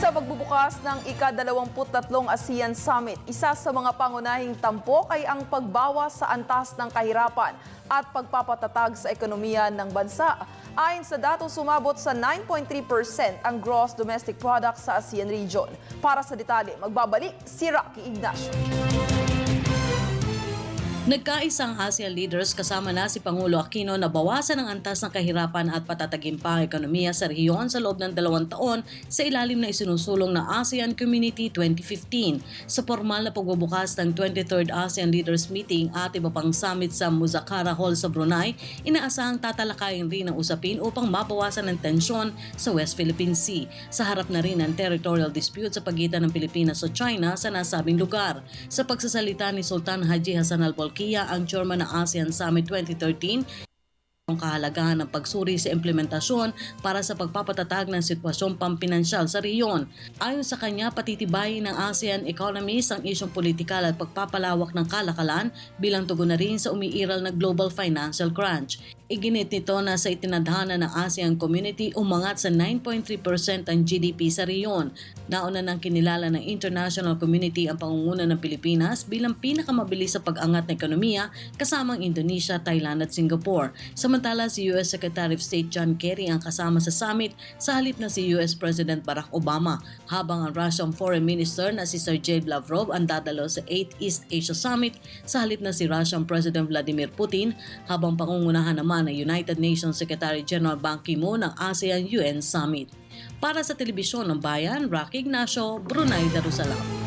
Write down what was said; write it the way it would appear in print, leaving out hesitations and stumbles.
Sa pagbubukas ng ika-23 ASEAN Summit, isa sa mga pangunahing tampok ay ang pagbawas sa antas ng kahirapan at pagpapatatag sa ekonomiya ng bansa. Ayon sa datos, sumabot sa 9.3% ang gross domestic product sa ASEAN region. Para sa detalye, magbabalik si Rocky Ignacio. Nagkaisang ASEAN leaders kasama na si Pangulo Aquino na bawasan ang antas ng kahirapan at patatagin pa ang ekonomiya sa rehiyon sa loob ng 2 taon sa ilalim na isinusulong na ASEAN Community 2015. Sa formal na pagbubukas ng 23rd ASEAN Leaders Meeting at iba pang summit sa Muzakara Hall sa Brunei, inaasahang tatalakayin rin ang usapin upang mabawasan ang tensyon sa West Philippine Sea. Sa harap na rin ang territorial dispute sa pagitan ng Pilipinas at China sa nasabing lugar. Sa pagsasalita ni Sultan Haji Hassan Al-Bolkiah, ang chairman ng ASEAN Summit 2013, ang kahalagahan ng pagsuri sa implementasyon para sa pagpapatatag ng sitwasyong pampinansyal sa rehiyon. Ayon sa kanya, patitibayin ng ASEAN economies ang isyong politikal at pagpapalawak ng kalakalan bilang tugon na rin sa umiiral na global financial crunch. Iginit nito na sa itinadhana ng ASEAN Community, umangat sa 9.3% ang GDP sa rehiyon. Nauna nang kinilala ng international community ang pangunguna ng Pilipinas bilang pinakamabilis sa pag-angat ng ekonomiya kasamang Indonesia, Thailand at Singapore. Samantala, si U.S. Secretary of State John Kerry ang kasama sa summit sa halip na si U.S. President Barack Obama, habang ang Russian Foreign Minister na si Sergey Lavrov ang dadalo sa 8th East Asia Summit sa halip na si Russian President Vladimir Putin, habang pangungunahan naman ng United Nations Secretary General Ban Ki-moon ng ASEAN-UN Summit. Para sa Telebisyon ng Bayan, Rocky Ignacio, Brunei Darussalam.